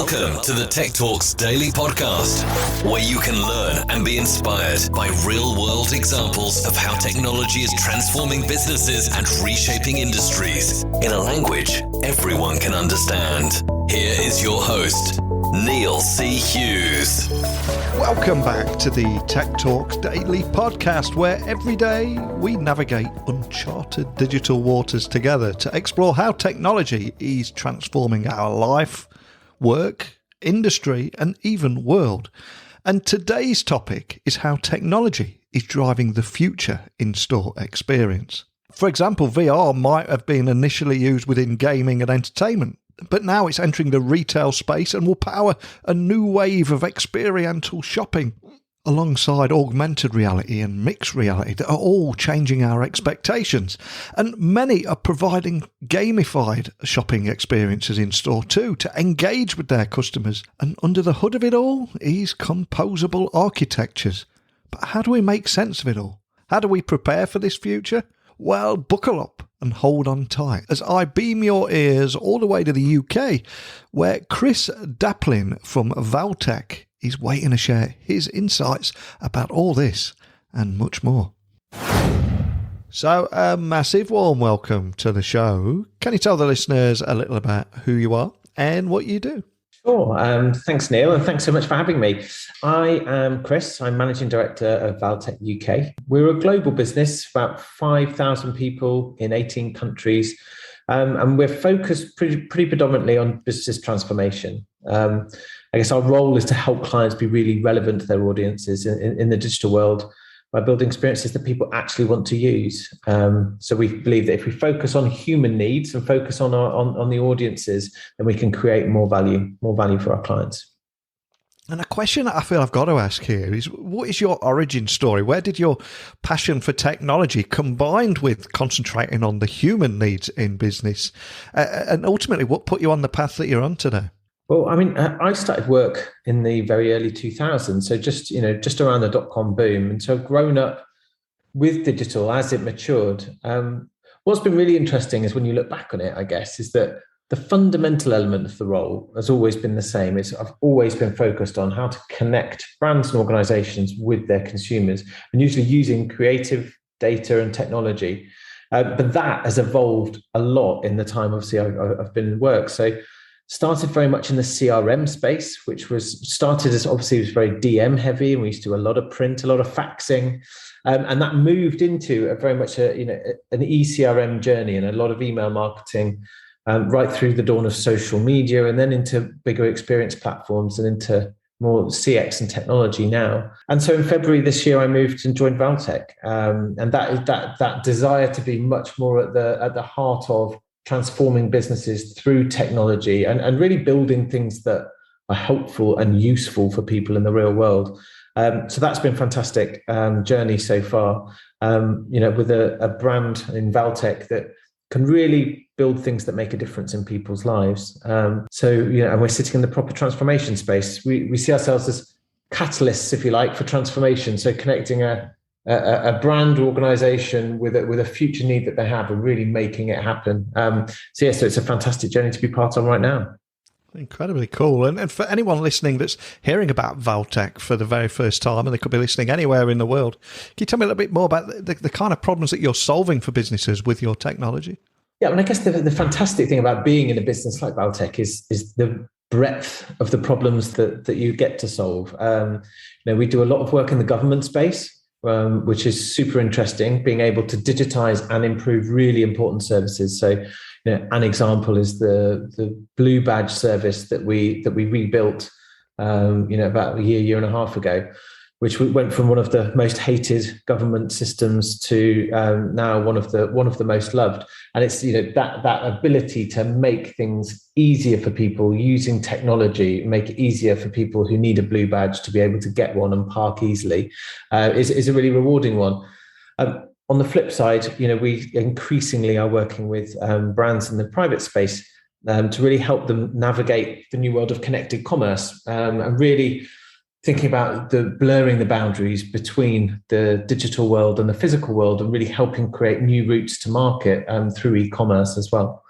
Welcome to the Tech Talks Daily Podcast, where you can learn and be inspired by real-world examples of how technology is transforming businesses and reshaping industries in a language everyone can understand. Here is your host, Neil C. Hughes. Welcome back to the Tech Talks Daily Podcast, where every day we navigate uncharted digital waters together to explore how technology is transforming our life, work, industry, and even world. And today's topic is how technology is driving the future in-store experience. For example, VR might have been initially used within gaming and entertainment, but now it's entering the retail space and will power a new wave of experiential shopping, alongside augmented reality and mixed reality that are all changing our expectations. And many are providing gamified shopping experiences in store too to engage with their customers. And under the hood of it all is composable architectures. But how do we make sense of it all? How do we prepare for this future? Well, buckle up and hold on tight as I beam your ears all the way to the UK, where Chris Daplin from Valtech is waiting to share his insights about all this and much more. So, a massive warm welcome to the show. Can you tell the listeners a little about who you are and what you do? Sure. Thanks, Neil, and thanks so much for having me. I am Chris. I'm Managing Director of Valtech UK. We're a global business, about 5,000 people in 18 countries, and we're focused pretty predominantly on business transformation. I guess our role is to help clients be really relevant to their audiences in the digital world by building experiences that people actually want to use. So we believe that if we focus on human needs and focus on the audiences, then we can create more value for our clients. And a question that I feel I've got to ask here is, what is your origin story? Where did your passion for technology combined with concentrating on the human needs in business? And ultimately, what put you on the path that you're on today? Well, I mean, I started work in the very early 2000s, so just around the dot-com boom. And so I've grown up with digital as it matured. What's been really interesting is when you look back on it, I guess, is that the fundamental element of the role has always been the same. I've always been focused on how to connect brands and organizations with their consumers, and usually using creative data and technology. But that has evolved a lot in the time, obviously, I've been in work. So started very much in the CRM space, which was started as obviously it was very DM heavy, and we used to do a lot of print, a lot of faxing, and that moved into a very much an eCRM journey and a lot of email marketing, right through the dawn of social media, and then into bigger experience platforms and into more CX and technology now. And so in February this year, I moved and joined Valtech, and that desire to be much more at the heart of transforming businesses through technology and really building things that are helpful and useful for people in the real world. So that's been a fantastic journey so far, with a brand in Valtech that can really build things that make a difference in people's lives. And we're sitting in the proper transformation space. We see ourselves as catalysts, if you like, for transformation. So connecting a brand organization with a future need that they have and really making it happen. So it's a fantastic journey to be part of right now. Incredibly cool. And for anyone listening that's hearing about Valtech for the very first time, and they could be listening anywhere in the world, can you tell me a little bit more about the kind of problems that you're solving for businesses with your technology? Yeah, I guess the fantastic thing about being in a business like Valtech is the breadth of the problems that you get to solve. We do a lot of work in the government space, which is super interesting, being able to digitize and improve really important services. So, an example is the Blue Badge service that we rebuilt, about a year and a half ago, which went from one of the most hated government systems to now one of the most loved. And it's that ability to make things easier for people using technology, make it easier for people who need a blue badge to be able to get one and park easily, is a really rewarding one. On the flip side, we increasingly are working with brands in the private space to really help them navigate the new world of connected commerce, and really thinking about blurring the boundaries between the digital world and the physical world, and really helping create new routes to market through e-commerce as well.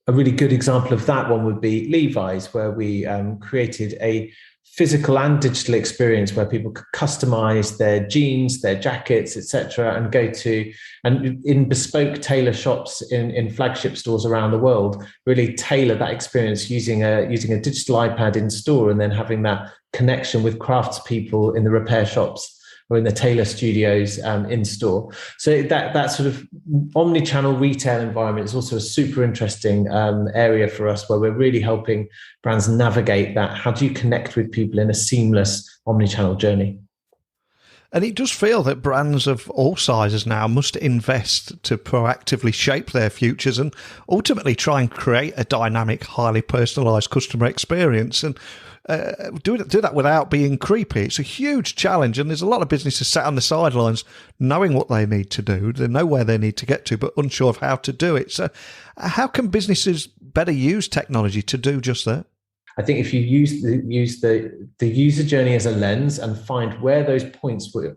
a really good example of that one would be Levi's, where we created a physical and digital experience where people could customize their jeans, their jackets, etc., and go to and in bespoke tailor shops in flagship stores around the world, really tailor that experience using a digital iPad in store, and then having that connection with craftspeople in the repair shops or in the tailor studios in store. So that sort of omni-channel retail environment is also a super interesting area for us, where we're really helping brands navigate that. How do you connect with people in a seamless omni-channel journey? And it does feel that brands of all sizes now must invest to proactively shape their futures and ultimately try and create a dynamic, highly personalised customer experience. And do that without being creepy. It's a huge challenge, and there's a lot of businesses sat on the sidelines knowing what they need to do. They know where they need to get to, but unsure of how to do it. So how can businesses better use technology to do just that? I think if you use the user journey as a lens and find where are those points where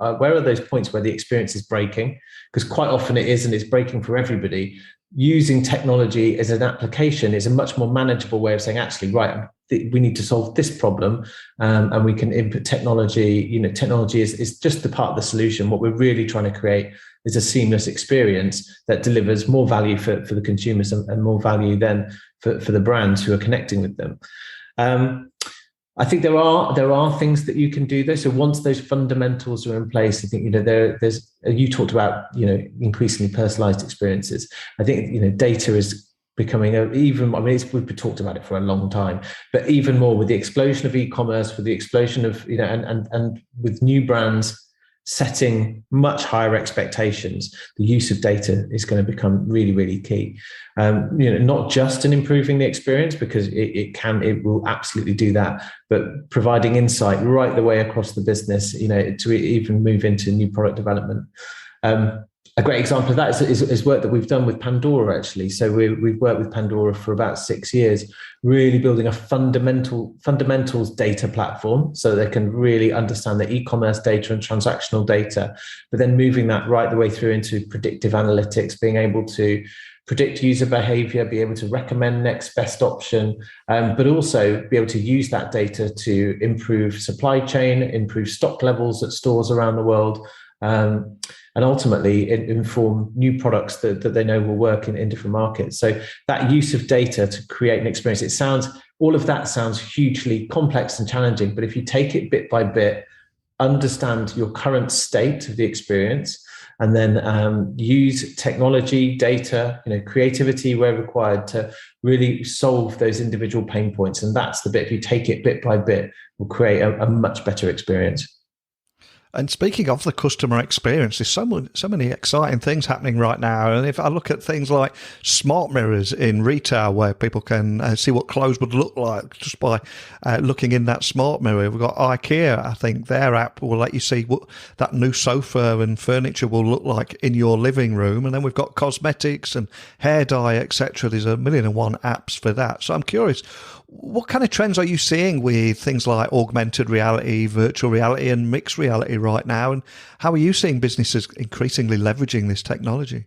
the experience is breaking, because quite often it is, and it's breaking for everybody. Using technology as an application is a much more manageable way of saying, actually, right, we need to solve this problem, and we can input technology. Technology is just the part of the solution. What we're really trying to create is a seamless experience that delivers more value for the consumers and more value then for the brands who are connecting with them. I think there are things that you can do though. So once those fundamentals are in place, I think there's you talked about increasingly personalized experiences. I think data is becoming we've talked about it for a long time, but even more with the explosion of e-commerce, with the explosion of and with new brands setting much higher expectations, the use of data is going to become really, really key. Not just in improving the experience, because it will absolutely do that, but providing insight right the way across the business, to even move into new product development. A great example of that is work that we've done with Pandora, actually. So we've worked with Pandora for about 6 years, really building a fundamentals data platform so they can really understand the e-commerce data and transactional data, but then moving that right the way through into predictive analytics, being able to predict user behavior, be able to recommend next best option, but also be able to use that data to improve supply chain, improve stock levels at stores around the world, and ultimately inform new products that they know will work in different markets. So that use of data to create an experience, all of that sounds hugely complex and challenging, but if you take it bit by bit, understand your current state of the experience, and then use technology, data, creativity where required to really solve those individual pain points. And that's the bit, if you take it bit by bit, will create a much better experience. And speaking of the customer experience, there's so many exciting things happening right now. And if I look at things like smart mirrors in retail, where people can see what clothes would look like just by looking in that smart mirror. We've got Ikea, I think their app will let you see what that new sofa and furniture will look like in your living room. And then we've got cosmetics and hair dye, etc. There's 1,000,001 apps for that. So I'm curious, what kind of trends are you seeing with things like augmented reality, virtual reality, and mixed reality right now? And how are you seeing businesses increasingly leveraging this technology?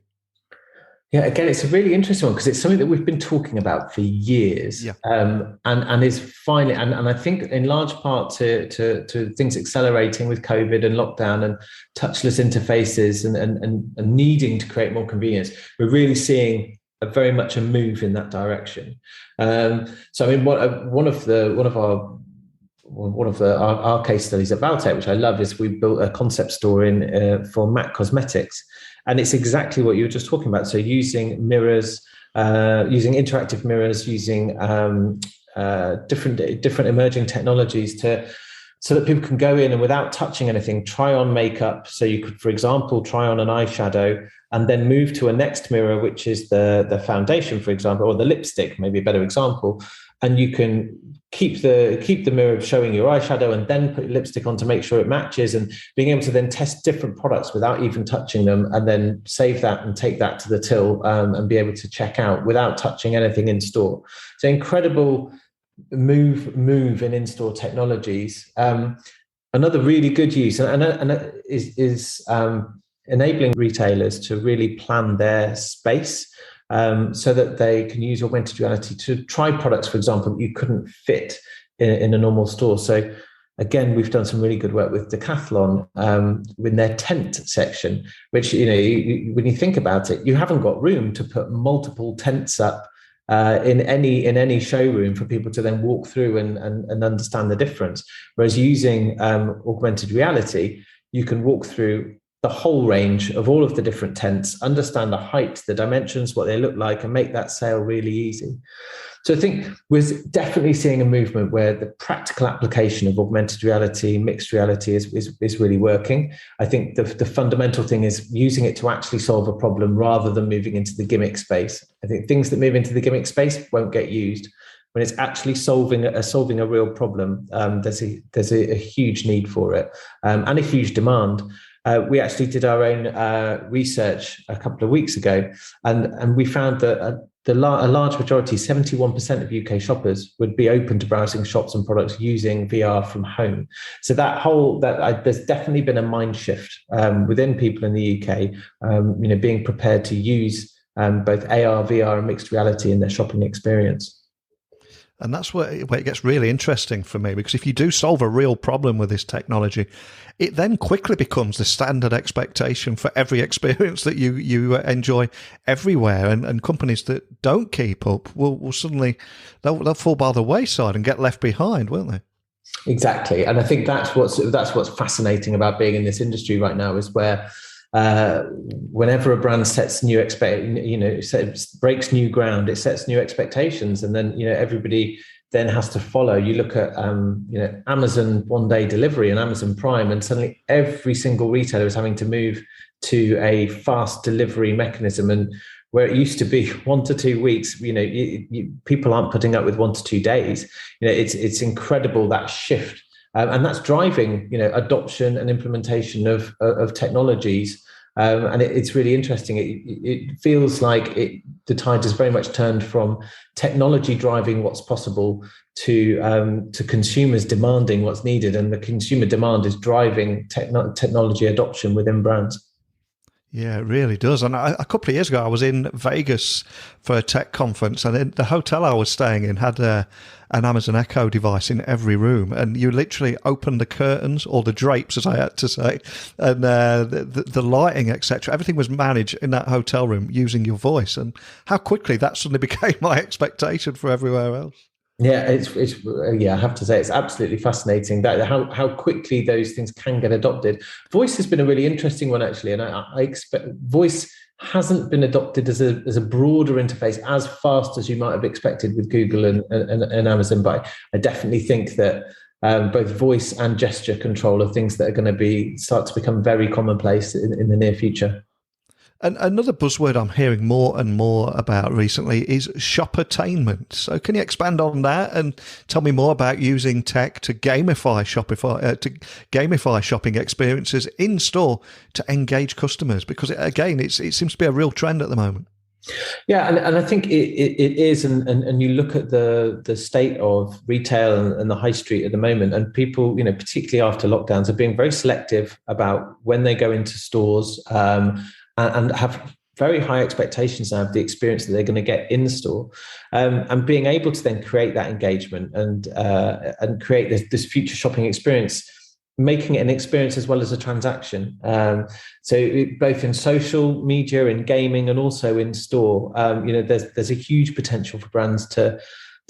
Yeah, again, it's a really interesting one because it's something that we've been talking about for years, and is finally, and I think in large part to things accelerating with COVID and lockdown and touchless interfaces and needing to create more convenience. We're really seeing very much a move in that direction. So I mean, one of our case studies at Valtech, which I love, is we built a concept store for MAC Cosmetics, and it's exactly what you were just talking about. So using mirrors, using interactive mirrors, using different emerging technologies so that people can go in and without touching anything, try on makeup. So you could, for example, try on an eyeshadow and then move to a next mirror, which is the foundation, for example, or the lipstick, maybe a better example. And you can keep the mirror showing your eyeshadow and then put lipstick on to make sure it matches, and being able to then test different products without even touching them, and then save that and take that to the till and be able to check out without touching anything in store. So incredible move in in-store technologies. Another really good use and is enabling retailers to really plan their space so that they can use augmented reality to try products, for example, that you couldn't fit in a normal store. So again, we've done some really good work with Decathlon with their tent section, which, when you think about it, you haven't got room to put multiple tents up in any showroom for people to then walk through and understand the difference. Whereas using augmented reality, you can walk through the whole range of all of the different tents, understand the height, the dimensions, what they look like, and make that sale really easy. So I think we're definitely seeing a movement where the practical application of augmented reality, mixed reality is really working. I think the fundamental thing is using it to actually solve a problem rather than moving into the gimmick space. I think things that move into the gimmick space won't get used. When it's actually solving a real problem, there's a huge need for it and a huge demand. We actually did our own research a couple of weeks ago, and we found that a large majority, 71% of UK shoppers, would be open to browsing shops and products using VR from home. So there's definitely been a mind shift within people in the UK, being prepared to use both AR, VR, and mixed reality in their shopping experience. And that's where it gets really interesting for me, because if you do solve a real problem with this technology, it then quickly becomes the standard expectation for every experience that you enjoy everywhere. And companies that don't keep up will suddenly, they'll fall by the wayside and get left behind, won't they? Exactly. And I think that's what's fascinating about being in this industry right now, is where whenever a brand sets breaks new ground, it sets new expectations, and then everybody then has to follow. You look at Amazon one-day delivery and Amazon Prime, and suddenly every single retailer is having to move to a fast delivery mechanism. And where it used to be 1 to 2 weeks, people aren't putting up with 1 to 2 days. It's incredible, that shift. And that's driving, adoption and implementation of technologies. And it's really interesting. It feels like the tide has very much turned from technology driving what's possible to consumers demanding what's needed. And the consumer demand is driving technology adoption within brands. Yeah, it really does. And a couple of years ago, I was in Vegas for a tech conference, and the hotel I was staying in had an Amazon Echo device in every room. And you literally opened the curtains, or the drapes, as I had to say, and the lighting, etc. Everything was managed in that hotel room using your voice. And how quickly that suddenly became my expectation for everywhere else. Yeah, I have to say, it's absolutely fascinating that how quickly those things can get adopted. Voice has been a really interesting one, actually, and I expect voice hasn't been adopted as a broader interface as fast as you might have expected with Google and Amazon. But I definitely think that both voice and gesture control are things that are going to start to become very commonplace in the near future. And another buzzword I'm hearing more and more about recently is shop attainment. So can you expand on that and tell me more about using tech to gamify shopping experiences in store to engage customers? Because it seems to be a real trend at the moment. Yeah, and I think it is, and you look at the state of retail and the high street at the moment, and people, particularly after lockdowns, are being very selective about when they go into stores. And have very high expectations now of the experience that they're going to get in the store, and being able to then create that engagement and create this future shopping experience, making it an experience as well as a transaction. So both in social media, in gaming, and also in store, there's a huge potential for brands to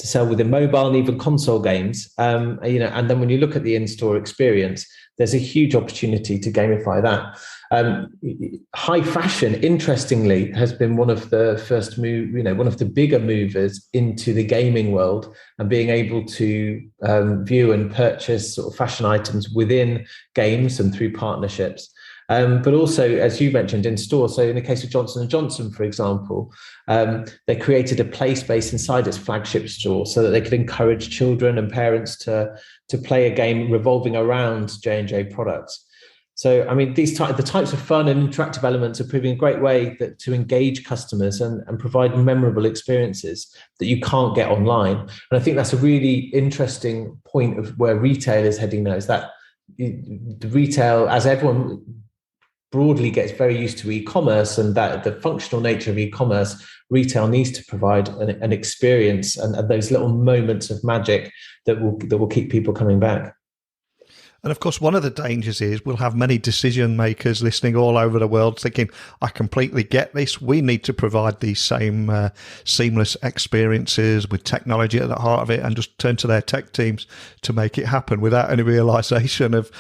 sell within mobile and even console games. And then when you look at the in-store experience, there's a huge opportunity to gamify that. High fashion, interestingly, has been one of the first one of the bigger movers into the gaming world, and being able to view and purchase sort of fashion items within games and through partnerships. But also, as you mentioned, in store. So in the case of Johnson & Johnson, for example, they created a play space inside its flagship store so that they could encourage children and parents to play a game revolving around J&J products. So, I mean, the types of fun and interactive elements are proving a great way to engage customers and provide memorable experiences that you can't get online. And I think that's a really interesting point of where retail is heading now, is that the retail, as everyone broadly gets very used to e-commerce and that the functional nature of e-commerce, retail needs to provide an experience and those little moments of magic that will keep people coming back. And of course, one of the dangers is we'll have many decision makers listening all over the world thinking, I completely get this. We need to provide these same seamless experiences with technology at the heart of it, and just turn to their tech teams to make it happen without any realization of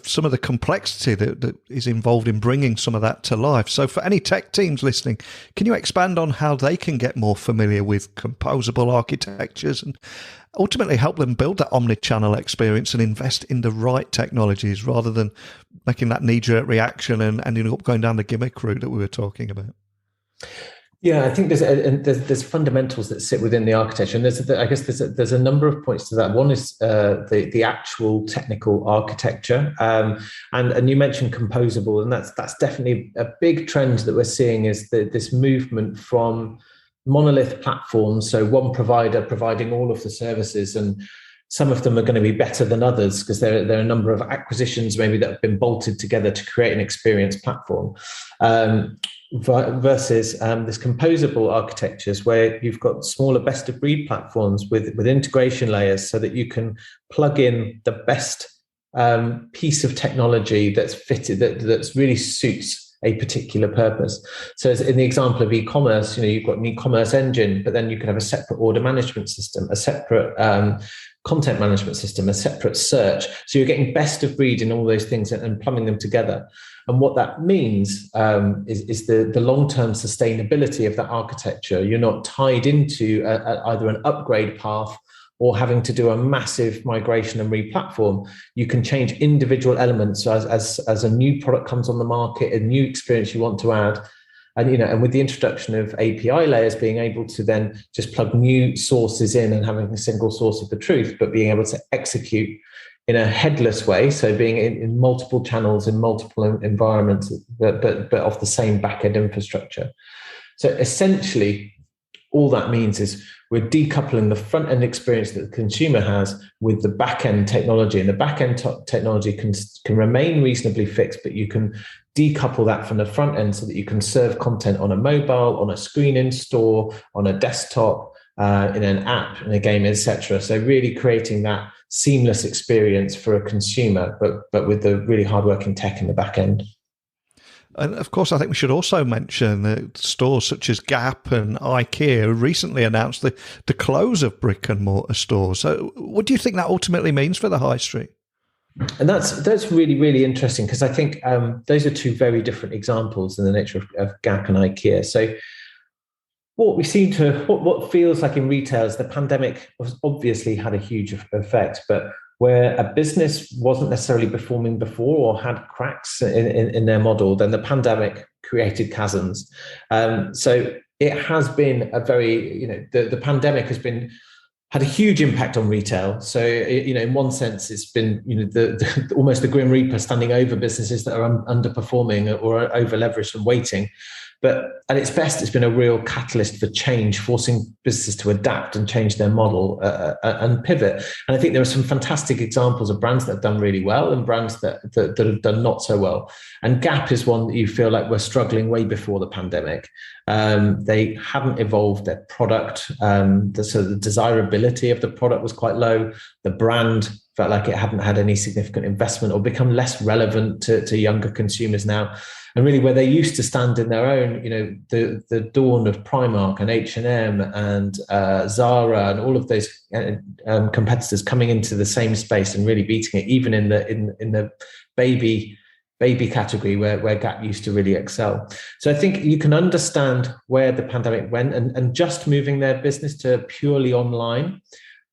some of the complexity that is involved in bringing some of that to life. So for any tech teams listening, can you expand on how they can get more familiar with composable architectures and ultimately help them build that omni-channel experience and invest in the right technologies rather than making that knee-jerk reaction and ending up going down the gimmick route that we were talking about? Yeah, I think there's fundamentals that sit within the architecture, and there's a number of points to that. One is the actual technical architecture, and you mentioned composable, and that's definitely a big trend that we're seeing is this movement from monolith platforms, so one provider providing all of the services, and some of them are going to be better than others because there are a number of acquisitions maybe that have been bolted together to create an experience platform, versus this composable architectures where you've got smaller best of breed platforms with integration layers so that you can plug in the best piece of technology that's fitted, that's really suits a particular purpose. So as in the example of e-commerce, you've got an e-commerce engine, but then you can have a separate order management system, a separate content management system, a separate search. So you're getting best of breed in all those things and plumbing them together. And what that means is the long-term sustainability of that architecture. You're not tied into either an upgrade path or having to do a massive migration and re-platform. You can change individual elements as a new product comes on the market, a new experience you want to add. And with the introduction of API layers, being able to then just plug new sources in and having a single source of the truth, but being able to execute in a headless way. So being in multiple channels, in multiple environments, but off the same back-end infrastructure. So essentially, all that means is we're decoupling the front-end experience that the consumer has with the back-end technology. And the back-end technology can remain reasonably fixed, but you can decouple that from the front end so that you can serve content on a mobile, on a screen in store, on a desktop, in an app, in a game, etc. So really creating that seamless experience for a consumer, but with the really hard-working tech in the back end. And of course, I think we should also mention that stores such as Gap and Ikea recently announced the close of brick and mortar stores. So what do you think that ultimately means for the high street? And that's really, really interesting because I think those are two very different examples in the nature of Gap and Ikea. So what feels like in retail is the pandemic has obviously had a huge effect, but where a business wasn't necessarily performing before or had cracks in their model, then the pandemic created chasms. So it has been a very, the pandemic has had a huge impact on retail. So, in one sense, it's been, almost the Grim Reaper standing over businesses that are underperforming or over leveraged and waiting. But at its best, it's been a real catalyst for change, forcing businesses to adapt and change their model and pivot. And I think there are some fantastic examples of brands that have done really well and brands that have done not so well. And Gap is one that you feel like we're struggling way before the pandemic. They haven't evolved their product. So the desirability of the product was quite low. The brand felt like it hadn't had any significant investment or become less relevant to younger consumers now. And really where they used to stand in their own, the dawn of Primark and H&M and Zara and all of those competitors coming into the same space and really beating it, even in the baby category where Gap used to really excel. So I think you can understand where the pandemic went and just moving their business to purely online,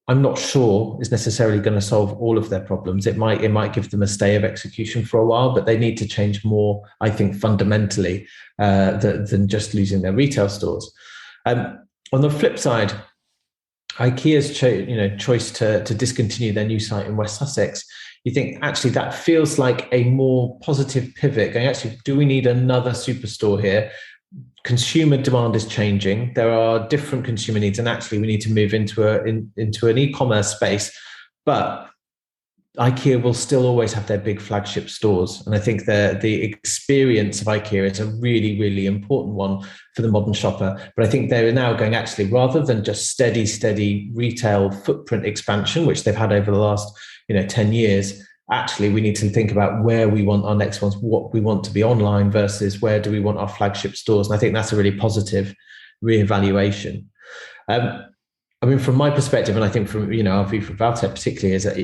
I'm not sure is necessarily going to solve all of their problems. It might give them a stay of execution for a while, but they need to change more, I think, fundamentally than just losing their retail stores. On the flip side, IKEA's choice to discontinue their new site in West Sussex, you think actually that feels like a more positive pivot. Going, actually, do we need another superstore here? Consumer demand is changing. There are different consumer needs, and actually we need to move into an e-commerce space. But IKEA will still always have their big flagship stores. And I think the experience of IKEA is a really, really important one for the modern shopper. But I think they're now going, actually, rather than just steady retail footprint expansion, which they've had over the last 10 years, actually, we need to think about where we want our next ones, what we want to be online versus where do we want our flagship stores. And I think that's a really positive reevaluation. From my perspective, and I think from our view from Valtech particularly, is that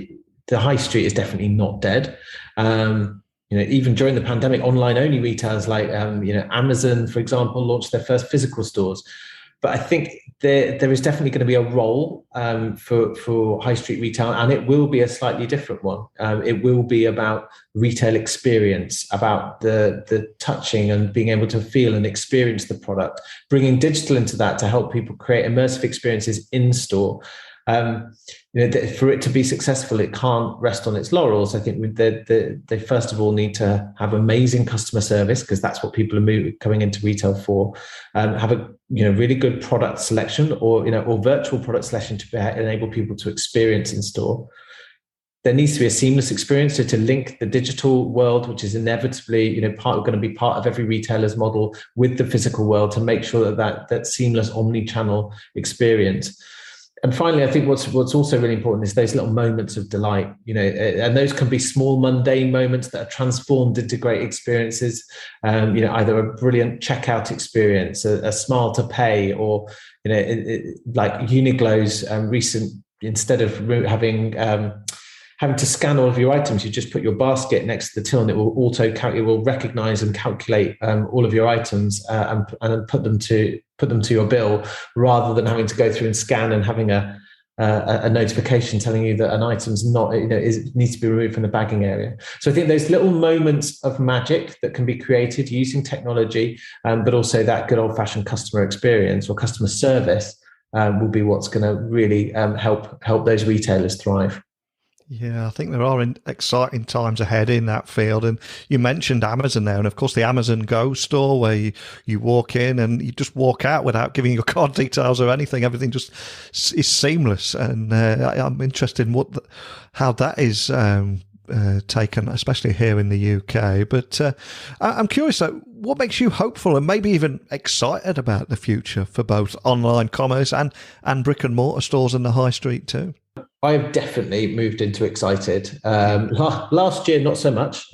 the high street is definitely not dead. Even during the pandemic, online only retailers like Amazon, for example, launched their first physical stores. But I think there is definitely going to be a role for high street retail, and it will be a slightly different one. It will be about retail experience, about the touching and being able to feel and experience the product, bringing digital into that to help people create immersive experiences in store. For it to be successful, it can't rest on its laurels. I think they first of all need to have amazing customer service, because that's what people are coming into retail for. Have a really good product selection, or virtual product selection to enable people to experience in store. There needs to be a seamless experience to link the digital world, which is inevitably going to be part of every retailer's model, with the physical world, to make sure that seamless omni-channel experience. And finally, I think what's also really important is those little moments of delight, and those can be small, mundane moments that are transformed into great experiences. Either a brilliant checkout experience, a smile to pay, or like Uniqlo's recent, instead of having to scan all of your items, you just put your basket next to the till, and it will recognize and calculate all of your items and put them to your bill, rather than having to go through and scan and having a notification telling you that an item's needs to be removed from the bagging area. So I think those little moments of magic that can be created using technology, but also that good old-fashioned customer experience or customer service will be what's going to really help those retailers thrive. Yeah, I think there are exciting times ahead in that field. And you mentioned Amazon there, and of course the Amazon Go store, where you walk in and you just walk out without giving your card details or anything. Everything just is seamless. And I'm interested in how that is taken, especially here in the UK. But I'm curious, though, what makes you hopeful and maybe even excited about the future for both online commerce and brick and mortar stores in the high street too? I have definitely moved into excited. Last year, not so much,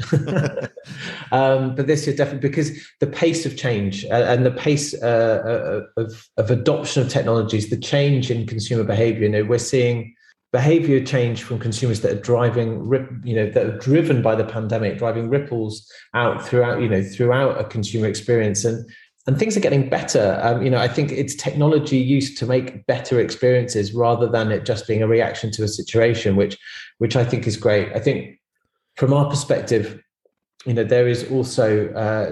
but this year definitely, because the pace of change and the pace of adoption of technologies, the change in consumer behaviour. We're seeing behaviour change from consumers that are that are driven by the pandemic, driving ripples out throughout a consumer experience. And things are getting better. I think it's technology used to make better experiences, rather than it just being a reaction to a situation, which I think is great. I think from our perspective, there is also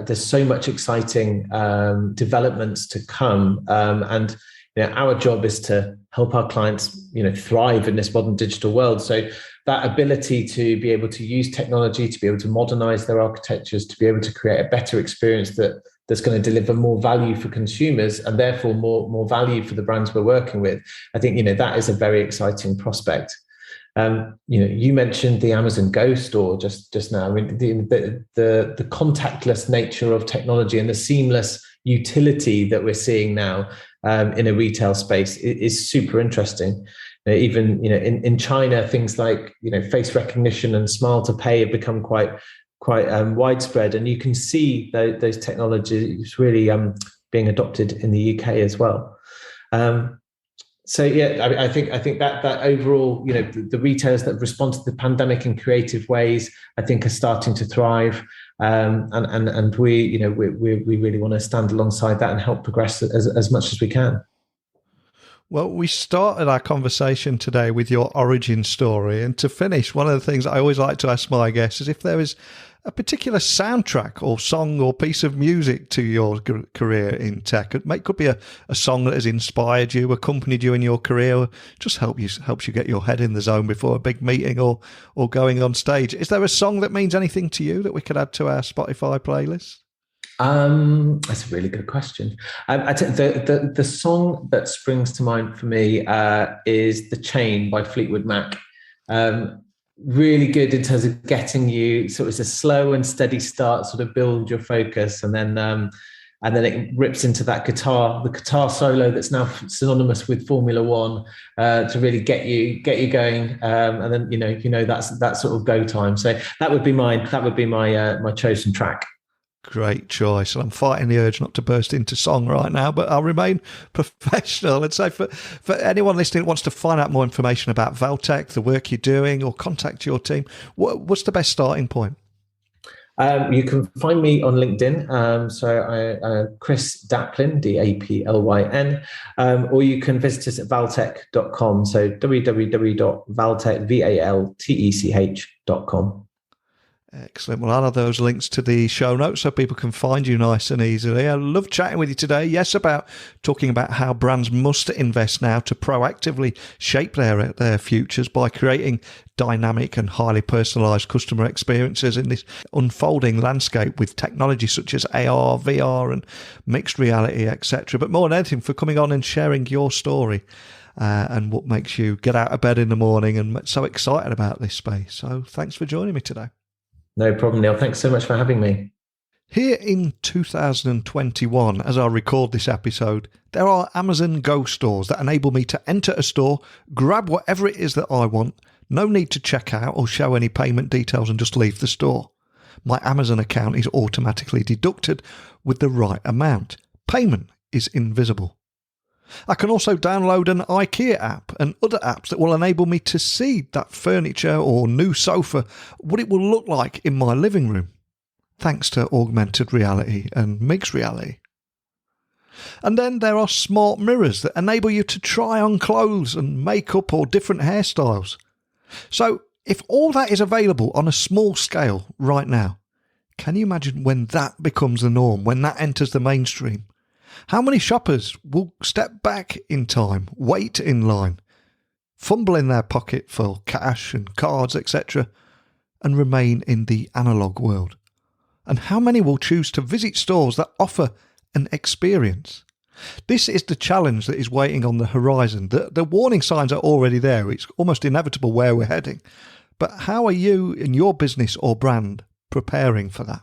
there's so much exciting developments to come, and our job is to help our clients thrive in this modern digital world. So that ability to be able to use technology, to be able to modernize their architectures, to be able to create a better experience that's going to deliver more value for consumers, and therefore more value for the brands we're working with. I think that is a very exciting prospect. You mentioned the Amazon Go store just now. I mean, the contactless nature of technology and the seamless utility that we're seeing now in a retail space is super interesting. Even in China, things like face recognition and smile to pay have become quite widespread, and you can see those technologies really being adopted in the UK as well. So yeah, I think that overall, the retailers that respond to the pandemic in creative ways, I think, are starting to thrive, and we really want to stand alongside that and help progress as much as we can. Well, we started our conversation today with your origin story. And to finish, one of the things I always like to ask my guests is if there is a particular soundtrack or song or piece of music to your career in tech. It could be a song that has inspired you, accompanied you in your career, just helps you get your head in the zone before a big meeting or going on stage. Is there a song that means anything to you that we could add to our Spotify playlist? That's a really good question. The song that springs to mind for me is "The Chain" by Fleetwood Mac. really good in terms of getting you sort of, it's a slow and steady start, sort of build your focus, and then it rips into the guitar solo that's now synonymous with Formula One, to really get you going, and then that's sort of go time. So that would be my chosen track. Great choice. And I'm fighting the urge not to burst into song right now, but I'll remain professional. And so for anyone listening who wants to find out more information about Valtech, the work you're doing, or contact your team, what's the best starting point? You can find me on LinkedIn. So Chris Daplin, Daplyn, or you can visit us at valtech.com. So www.valtech.com. Excellent. Well, I'll have those links to the show notes so people can find you nice and easily. I love chatting with you today. Yes, talking about how brands must invest now to proactively shape their futures by creating dynamic and highly personalised customer experiences in this unfolding landscape with technology such as AR, VR and mixed reality, etc. But more than anything, for coming on and sharing your story and what makes you get out of bed in the morning and so excited about this space. So thanks for joining me today. No problem, Neil. Thanks so much for having me. Here in 2021, as I record this episode, there are Amazon Go stores that enable me to enter a store, grab whatever it is that I want, no need to check out or show any payment details, and just leave the store. My Amazon account is automatically deducted with the right amount. Payment is invisible. I can also download an Ikea app and other apps that will enable me to see that furniture or new sofa, what it will look like in my living room, thanks to augmented reality and mixed reality. And then there are smart mirrors that enable you to try on clothes and makeup or different hairstyles. So if all that is available on a small scale right now, can you imagine when that becomes the norm, when that enters the mainstream? How many shoppers will step back in time, wait in line, fumble in their pocket for cash and cards, etc., and remain in the analogue world? And how many will choose to visit stores that offer an experience? This is the challenge that is waiting on the horizon. The warning signs are already there. It's almost inevitable where we're heading. But how are you in your business or brand preparing for that?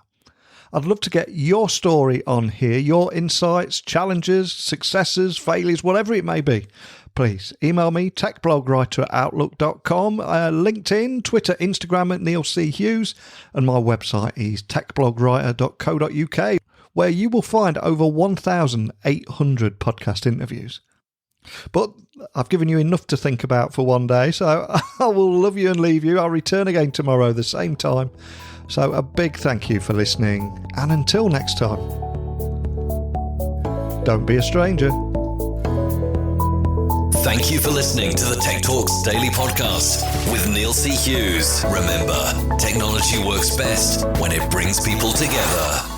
I'd love to get your story on here, your insights, challenges, successes, failures, whatever it may be. Please email me, techblogwriter@outlook.com, LinkedIn, Twitter, Instagram at Neil C. Hughes, and my website is techblogwriter.co.uk, where you will find over 1,800 podcast interviews. But I've given you enough to think about for one day, so I will love you and leave you. I'll return again tomorrow, the same time. So a big thank you for listening, and until next time, don't be a stranger. Thank you for listening to the Tech Talks Daily Podcast with Neil C. Hughes. Remember, technology works best when it brings people together.